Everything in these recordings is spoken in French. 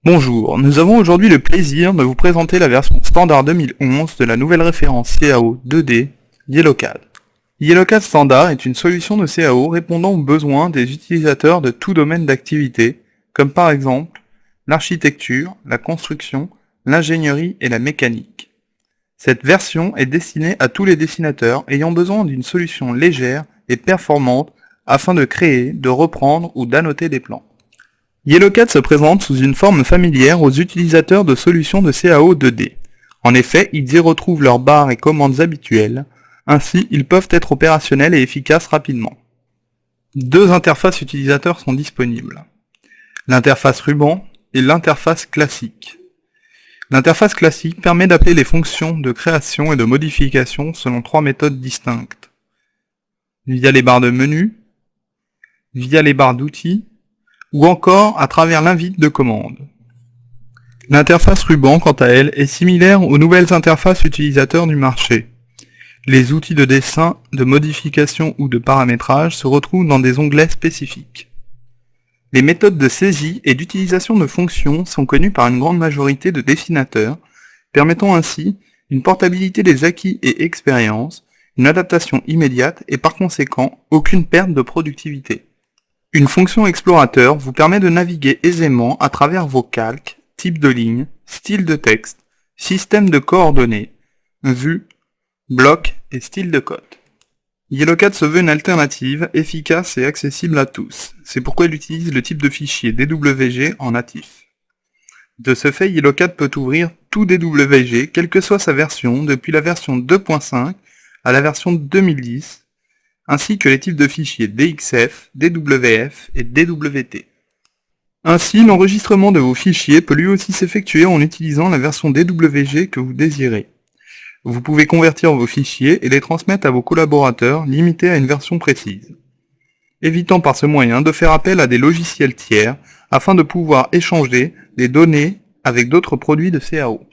Bonjour, nous avons aujourd'hui le plaisir de vous présenter la version standard 2011 de la nouvelle référence CAO 2D YellowCAD. YellowCAD Standard est une solution de CAO répondant aux besoins des utilisateurs de tout domaine d'activité, comme par exemple l'architecture, la construction, l'ingénierie et la mécanique. Cette version est destinée à tous les dessinateurs ayant besoin d'une solution légère et performante afin de créer, de reprendre ou d'annoter des plans. YellowCAD se présente sous une forme familière aux utilisateurs de solutions de CAO 2D. En effet, ils y retrouvent leurs barres et commandes habituelles, ainsi ils peuvent être opérationnels et efficaces rapidement. Deux interfaces utilisateurs sont disponibles. L'interface ruban et l'interface classique. L'interface classique permet d'appeler les fonctions de création et de modification selon trois méthodes distinctes. Via les barres de menu, via les barres d'outils, ou encore à travers l'invite de commande. L'interface ruban, quant à elle, est similaire aux nouvelles interfaces utilisateurs du marché. Les outils de dessin, de modification ou de paramétrage se retrouvent dans des onglets spécifiques. Les méthodes de saisie et d'utilisation de fonctions sont connues par une grande majorité de dessinateurs, permettant ainsi une portabilité des acquis et expériences, une adaptation immédiate et par conséquent aucune perte de productivité. Une fonction explorateur vous permet de naviguer aisément à travers vos calques, types de lignes, styles de texte, systèmes de coordonnées, vues, blocs et styles de code. YellowCAD se veut une alternative efficace et accessible à tous. C'est pourquoi il utilise le type de fichier DWG en natif. De ce fait, YellowCAD peut ouvrir tout DWG, quelle que soit sa version, depuis la version 2.5 à la version 2010, ainsi que les types de fichiers DXF, DWF et DWT. Ainsi, l'enregistrement de vos fichiers peut lui aussi s'effectuer en utilisant la version DWG que vous désirez. Vous pouvez convertir vos fichiers et les transmettre à vos collaborateurs limités à une version précise, évitant par ce moyen de faire appel à des logiciels tiers afin de pouvoir échanger des données avec d'autres produits de CAO.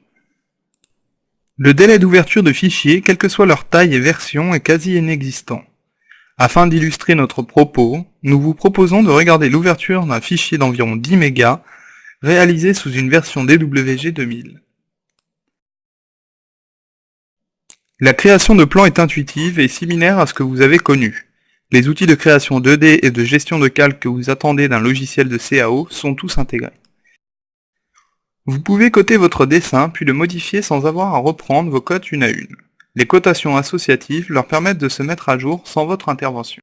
Le délai d'ouverture de fichiers, quelle que soit leur taille et version, est quasi inexistant. Afin d'illustrer notre propos, nous vous proposons de regarder l'ouverture d'un fichier d'environ 10 MB réalisé sous une version DWG 2000. La création de plans est intuitive et similaire à ce que vous avez connu. Les outils de création 2D et de gestion de calque que vous attendez d'un logiciel de CAO sont tous intégrés. Vous pouvez coter votre dessin puis le modifier sans avoir à reprendre vos cotes une à une. Les cotations associatives leur permettent de se mettre à jour sans votre intervention.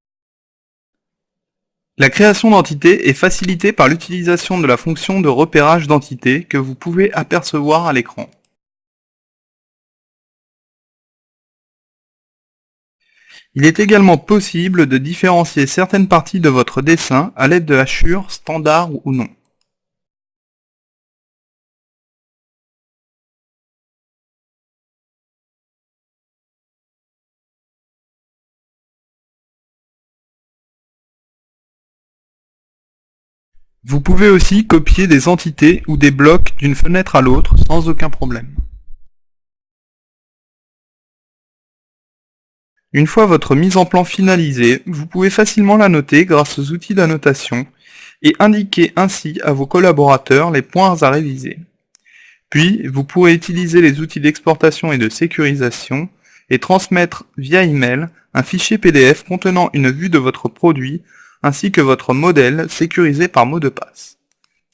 La création d'entités est facilitée par l'utilisation de la fonction de repérage d'entités que vous pouvez apercevoir à l'écran. Il est également possible de différencier certaines parties de votre dessin à l'aide de hachures standard ou non. Vous pouvez aussi copier des entités ou des blocs d'une fenêtre à l'autre sans aucun problème. Une fois votre mise en plan finalisée, vous pouvez facilement la noter grâce aux outils d'annotation et indiquer ainsi à vos collaborateurs les points à réviser. Puis, vous pourrez utiliser les outils d'exportation et de sécurisation et transmettre via email un fichier PDF contenant une vue de votre produit ainsi que votre modèle sécurisé par mot de passe.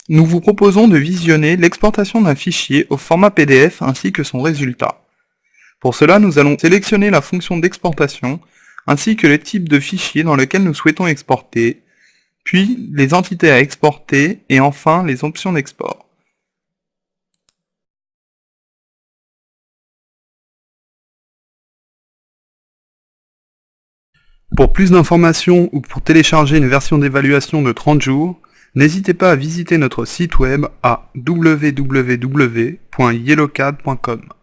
Nous vous proposons de visionner l'exportation d'un fichier au format PDF ainsi que son résultat. Pour cela, nous allons sélectionner la fonction d'exportation ainsi que le type de fichier dans lequel nous souhaitons exporter, puis les entités à exporter et enfin les options d'export. Pour plus d'informations ou pour télécharger une version d'évaluation de 30 jours, n'hésitez pas à visiter notre site web à www.yellowcad.com.